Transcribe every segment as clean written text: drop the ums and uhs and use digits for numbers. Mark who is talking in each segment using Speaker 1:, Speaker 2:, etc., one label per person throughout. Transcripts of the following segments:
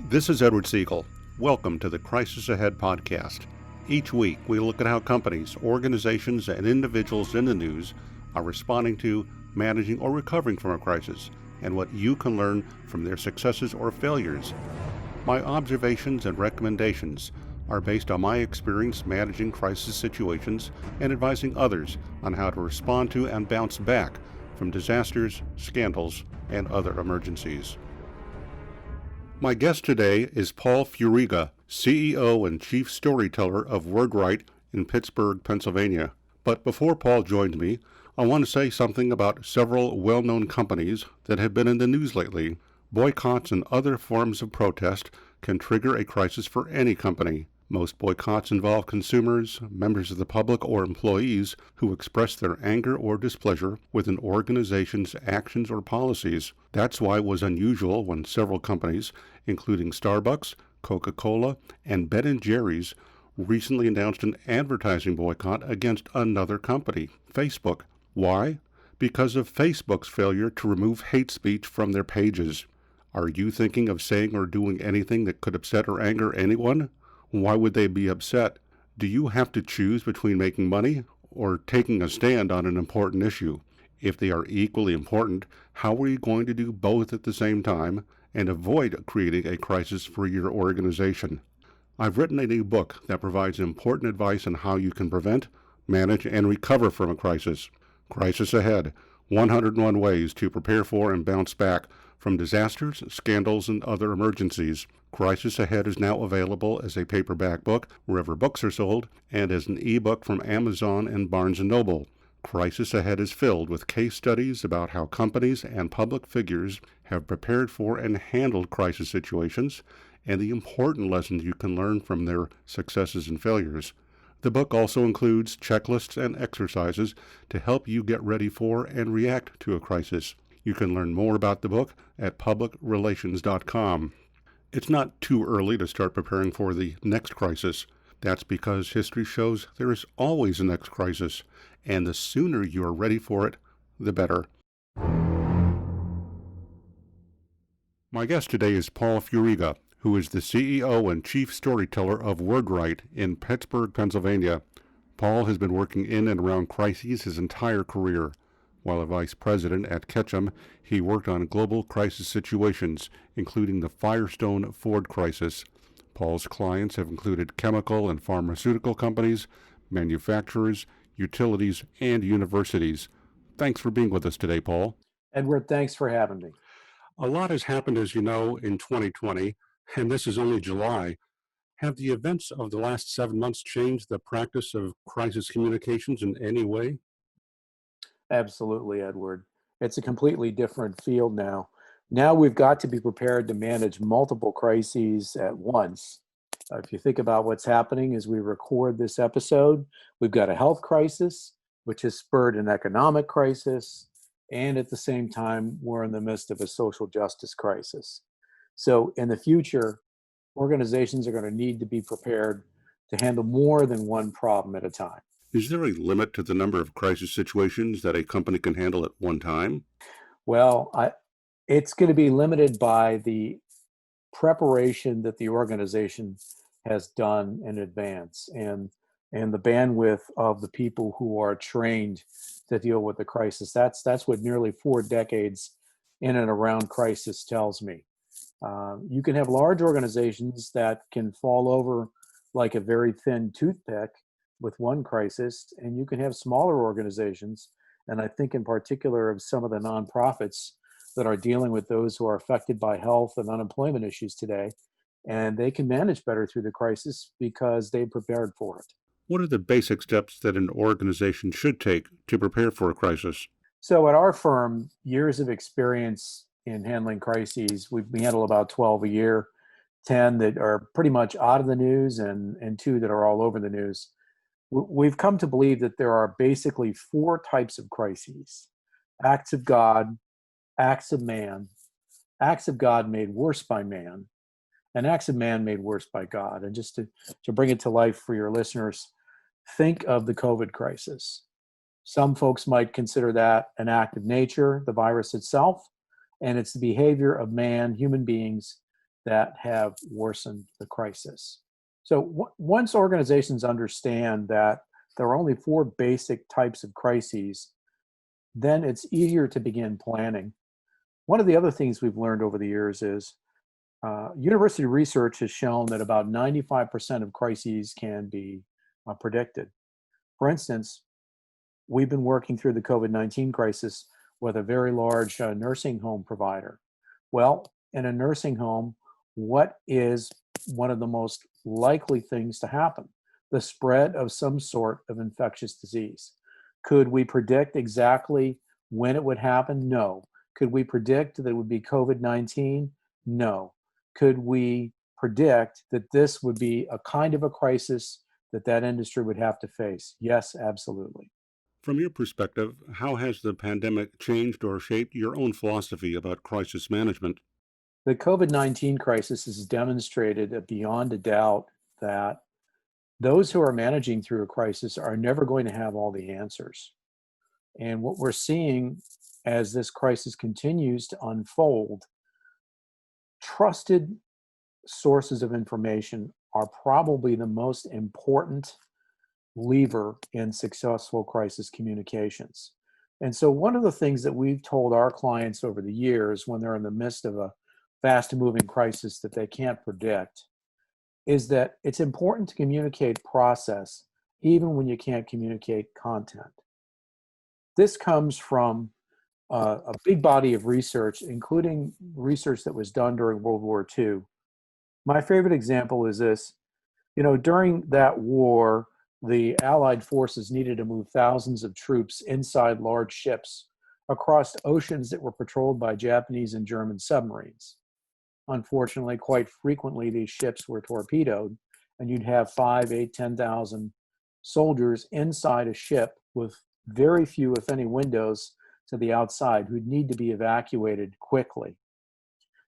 Speaker 1: This is Edward Siegel. Welcome to the Crisis Ahead podcast. Each week, we look at how companies, organizations, and individuals in the news are responding to, managing, or recovering from a crisis, and what you can learn from their successes or failures. My observations and recommendations are based on my experience managing crisis situations and advising others on how to respond to and bounce back from disasters, scandals, and other emergencies. My guest today is Paul Furiga, CEO and Chief Storyteller of WordWrite in Pittsburgh, Pennsylvania. But before Paul joined me, I want to say something about several well-known companies that have been in the news lately. Boycotts and other forms of protest can trigger a crisis for any company. Most boycotts involve consumers, members of the public, or employees who express their anger or displeasure with an organization's actions or policies. That's why it was unusual when several companies, including Starbucks, Coca-Cola, and Ben & Jerry's, recently announced an advertising boycott against another company, Facebook. Why? Because of Facebook's failure to remove hate speech from their pages. Are you thinking of saying or doing anything that could upset or anger anyone? Why would they be upset? Do you have to choose between making money or taking a stand on an important issue? If they are equally important, how are you going to do both at the same time and avoid creating a crisis for your organization? I've written a new book that provides important advice on how you can prevent, manage, and recover from a crisis. Crisis Ahead: 101 Ways to Prepare for and Bounce Back from Disasters, Scandals, and Other Emergencies. Crisis Ahead is now available as a paperback book wherever books are sold and as an ebook from Amazon and Barnes & Noble. Crisis Ahead is filled with case studies about how companies and public figures have prepared for and handled crisis situations and the important lessons you can learn from their successes and failures. The book also includes checklists and exercises to help you get ready for and react to a crisis. You can learn more about the book at publicrelations.com. It's not too early to start preparing for the next crisis. That's because history shows there is always a next crisis, and the sooner you are ready for it, the better. My guest today is Paul Furiga, who is the CEO and Chief Storyteller of WordWrite in Pittsburgh, Pennsylvania. Paul has been working in and around crises his entire career. While a vice president at Ketchum, he worked on global crisis situations, including the Firestone Ford crisis. Paul's clients have included chemical and pharmaceutical companies, manufacturers, utilities, and universities. Thanks for being with us today, Paul.
Speaker 2: Edward, thanks for having me.
Speaker 1: A lot has happened, as you know, in 2020, and this is only July. Have the events of the last 7 months changed the practice of crisis communications in any way?
Speaker 2: Absolutely, Edward. It's a completely different field now. Now we've got to be prepared to manage multiple crises at once. If you think about what's happening as we record this episode, we've got a health crisis, which has spurred an economic crisis, and at the same time, we're in the midst of a social justice crisis. So in the future, organizations are going to need to be prepared to handle more than one problem at a time.
Speaker 1: Is there a limit to the number of crisis situations that a company can handle at one time?
Speaker 2: Well, it's going to be limited by the preparation that the organization has done in advance and the bandwidth of the people who are trained to deal with the crisis. That's what nearly 4 decades in and around crisis tells me. You can have large organizations that can fall over like a very thin toothpick with one crisis, and you can have smaller organizations, and I think in particular of some of the nonprofits that are dealing with those who are affected by health and unemployment issues today, and they can manage better through the crisis because they prepared for it.
Speaker 1: What are the basic steps that an organization should take to prepare for a crisis?
Speaker 2: So at our firm, years of experience in handling crises, we handle about 12 a year, 10 that are pretty much out of the news and 2 that are all over the news. We've come to believe that there are basically 4 types of crises: acts of God, acts of man, acts of God made worse by man, and acts of man made worse by God. And just to bring it to life for your listeners, think of the COVID crisis. Some folks might consider that an act of nature, the virus itself, and it's the behavior of man, human beings, that have worsened the crisis. So once organizations understand that there are only four basic types of crises, then it's easier to begin planning. One of the other things we've learned over the years is university research has shown that about 95% of crises can be predicted. For instance, we've been working through the COVID-19 crisis with a very large nursing home provider. Well, in a nursing home, what is one of the most likely things to happen? The spread of some sort of infectious disease. Could we predict exactly when it would happen? No. Could we predict that it would be COVID-19? No. Could we predict that this would be a kind of a crisis that industry would have to face? Yes, absolutely.
Speaker 1: From your perspective, how has the pandemic changed or shaped your own philosophy about crisis management?
Speaker 2: The COVID-19 crisis has demonstrated beyond a doubt that those who are managing through a crisis are never going to have all the answers. And what we're seeing as this crisis continues to unfold, trusted sources of information are probably the most important lever in successful crisis communications. And so one of the things that we've told our clients over the years when they're in the midst of a fast moving crisis that they can't predict is that it's important to communicate process even when you can't communicate content. This comes from a big body of research, including research that was done during World War II. My favorite example is this. During that war, the Allied forces needed to move thousands of troops inside large ships across oceans that were patrolled by Japanese and German submarines. Unfortunately, quite frequently, these ships were torpedoed, and you'd have 5, 8, 10,000 soldiers inside a ship with very few, if any, windows to the outside who'd need to be evacuated quickly.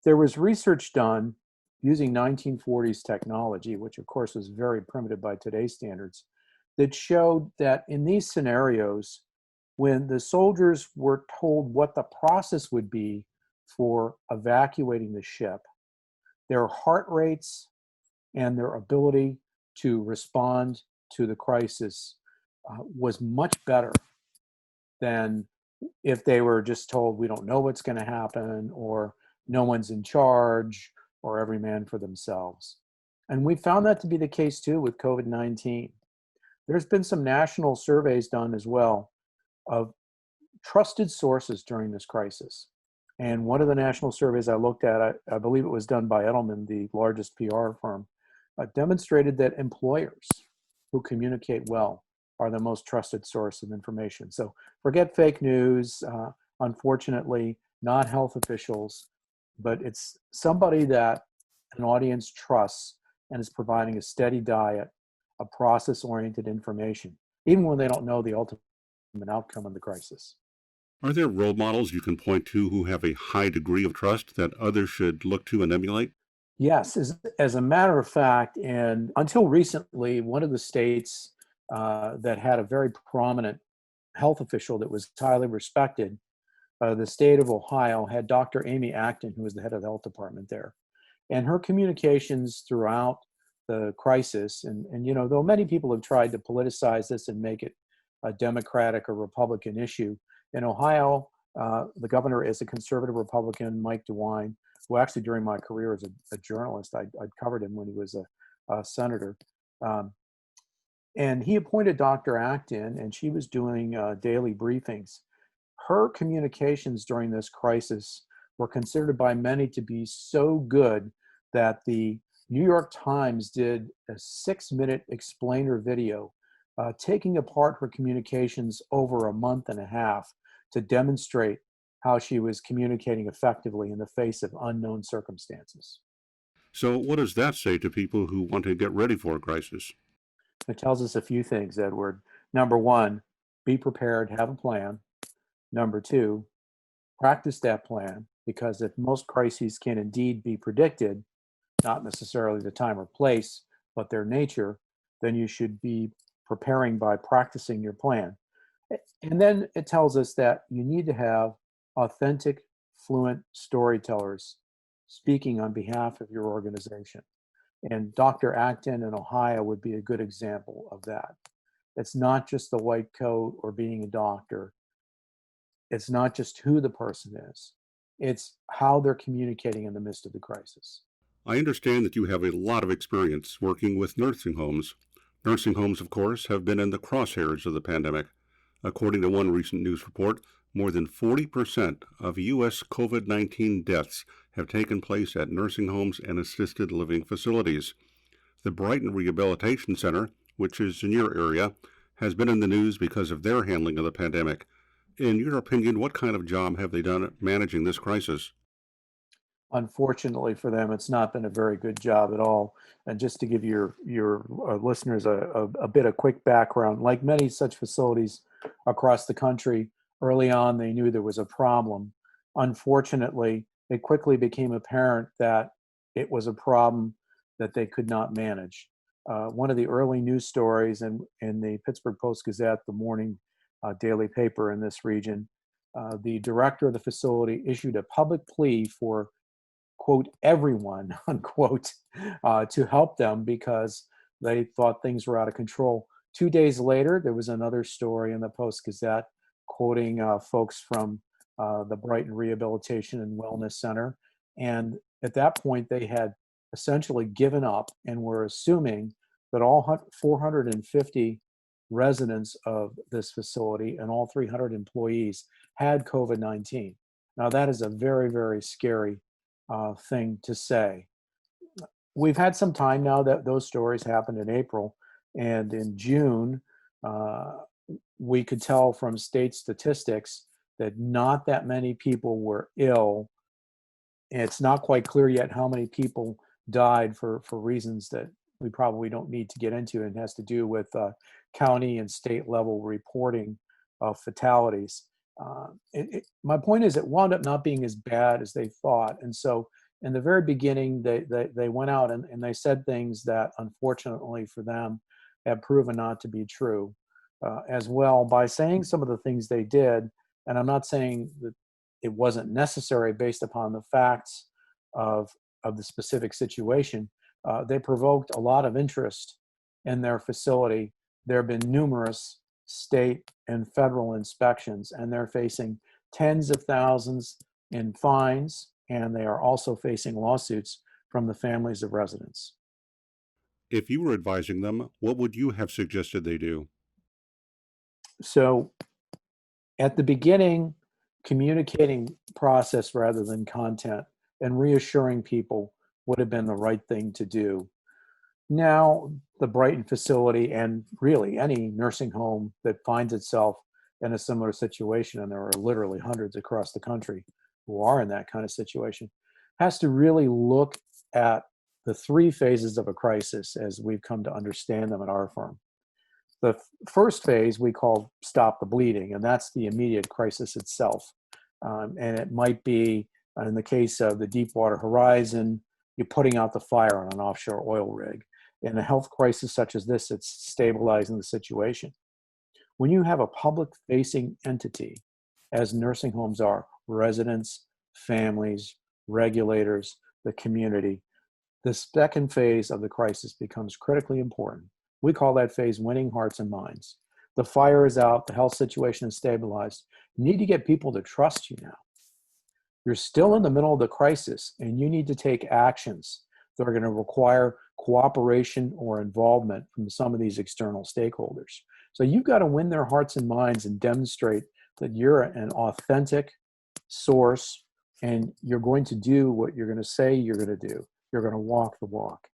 Speaker 2: There was research done using 1940s technology, which of course was very primitive by today's standards, that showed that in these scenarios, when the soldiers were told what the process would be for evacuating the ship, their heart rates and their ability to respond to the crisis was much better than if they were just told, we don't know what's going to happen, or no one's in charge, or every man for themselves. And we found that to be the case too with COVID-19. There's been some national surveys done as well of trusted sources during this crisis. And one of the national surveys I looked at, I believe it was done by Edelman, the largest PR firm, demonstrated that employers who communicate well are the most trusted source of information. So forget fake news, unfortunately, not health officials, but it's somebody that an audience trusts and is providing a steady diet of process-oriented information, even when they don't know the ultimate outcome of the crisis.
Speaker 1: Are there role models you can point to who have a high degree of trust that others should look to and emulate?
Speaker 2: Yes, as a matter of fact, and until recently, one of the states that had a very prominent health official that was highly respected, the state of Ohio, had Dr. Amy Acton, who was the head of the health department there. And her communications throughout the crisis, and though many people have tried to politicize this and make it a Democratic or Republican issue, in Ohio, the governor is a conservative Republican, Mike DeWine, who actually during my career as a journalist, I'd covered him when he was a senator. And he appointed Dr. Acton, and she was doing daily briefings. Her communications during this crisis were considered by many to be so good that the New York Times did a 6-minute explainer video taking apart her communications over a month and a half to demonstrate how she was communicating effectively in the face of unknown circumstances.
Speaker 1: So, what does that say to people who want to get ready for a crisis?
Speaker 2: It tells us a few things, Edward. Number one, be prepared, have a plan. Number two, practice that plan, because if most crises can indeed be predicted, not necessarily the time or place, but their nature, then you should be preparing by practicing your plan. And then it tells us that you need to have authentic, fluent storytellers speaking on behalf of your organization. And Dr. Acton in Ohio would be a good example of that. It's not just the white coat or being a doctor. It's not just who the person is. It's how they're communicating in the midst of the crisis.
Speaker 1: I understand that you have a lot of experience working with nursing homes. Nursing homes, of course, have been in the crosshairs of the pandemic. According to one recent news report, more than 40% of U.S. COVID-19 deaths have taken place at nursing homes and assisted living facilities. The Brighton Rehabilitation Center, which is in your area, has been in the news because of their handling of the pandemic. In your opinion, what kind of job have they done at managing this crisis?
Speaker 2: Unfortunately for them, it's not been a very good job at all. And just to give your listeners a bit of quick background, like many such facilities across the country, early on they knew there was a problem. Unfortunately, it quickly became apparent that it was a problem that they could not manage. One of the early news stories in the Pittsburgh Post-Gazette, the morning daily paper in this region, the director of the facility issued a public plea for, quote, everyone, unquote, to help them because they thought things were out of control. 2 days later, there was another story in the Post-Gazette quoting folks from the Brighton Rehabilitation and Wellness Center. And at that point, they had essentially given up and were assuming that all 450 residents of this facility and all 300 employees had COVID-19. Now, that is a very, very scary thing to say. We've had some time now that those stories happened in April, and in June, we could tell from state statistics that not that many people were ill. It's not quite clear yet how many people died for reasons that we probably don't need to get into, and has to do with county and state level reporting of fatalities. My point is, it wound up not being as bad as they thought. And so in the very beginning, they went out and they said things that, unfortunately for them, have proven not to be true as well. By saying some of the things they did, and I'm not saying that it wasn't necessary based upon the facts of the specific situation, they provoked a lot of interest in their facility. There have been numerous state and federal inspections, and they're facing tens of thousands in fines, and they are also facing lawsuits from the families of residents.
Speaker 1: If you were advising them, what would you have suggested they do?
Speaker 2: So at the beginning, communicating process rather than content and reassuring people would have been the right thing to do. Now, the Brighton facility, and really any nursing home that finds itself in a similar situation, and there are literally hundreds across the country who are in that kind of situation, has to really look at the three phases of a crisis as we've come to understand them at our firm. The first phase we call stop the bleeding, and that's the immediate crisis itself. And it might be, in the case of the Deepwater Horizon, you're putting out the fire on an offshore oil rig. In a health crisis such as this, it's stabilizing the situation. When you have a public-facing entity, as nursing homes are, residents, families, regulators, the community, the second phase of the crisis becomes critically important. We call that phase winning hearts and minds. The fire is out, the health situation is stabilized. You need to get people to trust you now. You're still in the middle of the crisis, and you need to take actions that are going to require cooperation or involvement from some of these external stakeholders. So you've got to win their hearts and minds and demonstrate that you're an authentic source, and you're going to do what you're going to say you're going to do. You're going to walk the walk.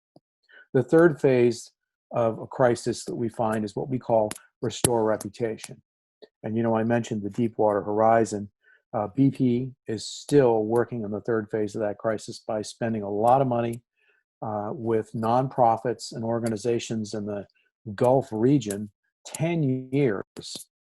Speaker 2: The third phase of a crisis that we find is what we call restore reputation. And, I mentioned the Deepwater Horizon. BP is still working on the third phase of that crisis by spending a lot of money with nonprofits and organizations in the Gulf region 10 years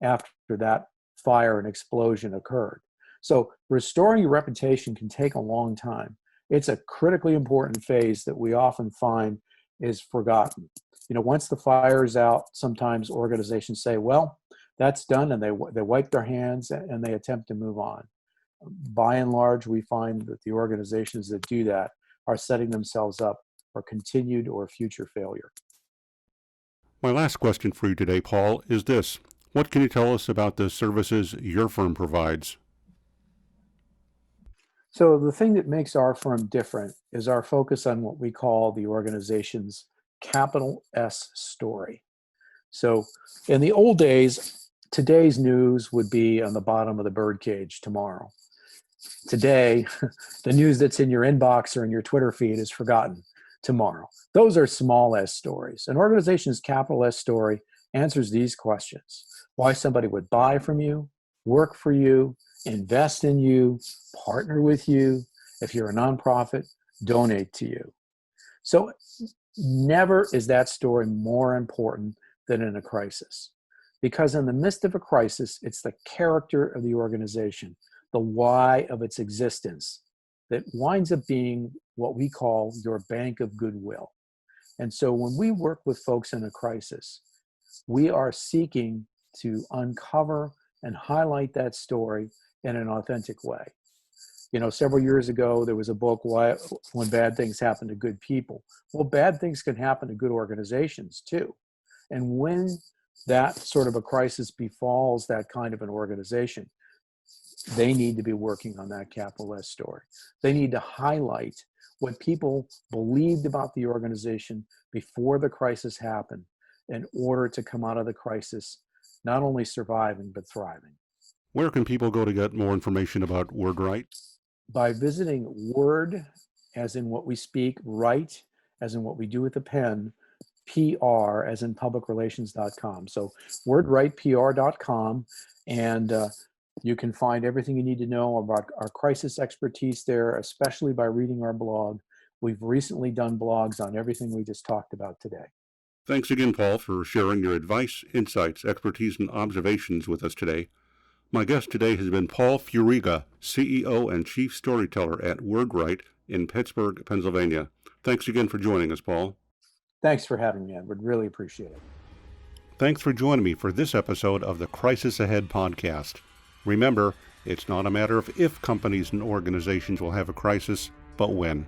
Speaker 2: after that fire and explosion occurred. So restoring your reputation can take a long time. It's a critically important phase that we often find is forgotten. Once the fire is out, sometimes organizations say, well, that's done, and they wipe their hands and they attempt to move on. by and large, we find that the organizations that do that are setting themselves up for continued or future failure.
Speaker 1: My last question for you today, Paul, is this. What can you tell us about the services your firm provides?
Speaker 2: So the thing that makes our firm different is our focus on what we call the organization's capital S story. So in the old days, today's news would be on the bottom of the birdcage tomorrow. Today, the news that's in your inbox or in your Twitter feed is forgotten tomorrow. Those are small S stories. An organization's capital S story answers these questions: why somebody would buy from you, work for you, invest in you, partner with you. If you're a nonprofit, donate to you. So never is that story more important than in a crisis. Because in the midst of a crisis, it's the character of the organization, the why of its existence, that winds up being what we call your bank of goodwill. And so when we work with folks in a crisis, we are seeking to uncover and highlight that story in an authentic way. You know, several years ago, there was a book, When Bad Things Happen to Good People. Well, bad things can happen to good organizations too. And when that sort of a crisis befalls that kind of an organization, they need to be working on that capital S story. They need to highlight what people believed about the organization before the crisis happened in order to come out of the crisis not only surviving, but thriving.
Speaker 1: Where can people go to get more information about WordWrite?
Speaker 2: By visiting Word, as in what we speak, Write, as in what we do with the pen, PR, as in publicrelations.com. So wordwritepr.com, and you can find everything you need to know about our crisis expertise there, especially by reading our blog. We've recently done blogs on everything we just talked about today.
Speaker 1: Thanks again, Paul, for sharing your advice, insights, expertise, and observations with us today. My guest today has been Paul Furiga, CEO and Chief Storyteller at WordWrite in Pittsburgh, Pennsylvania. Thanks again for joining us, Paul.
Speaker 2: Thanks for having me. I would really appreciate it.
Speaker 1: Thanks for joining me for this episode of the Crisis Ahead podcast. Remember, it's not a matter of if companies and organizations will have a crisis, but when.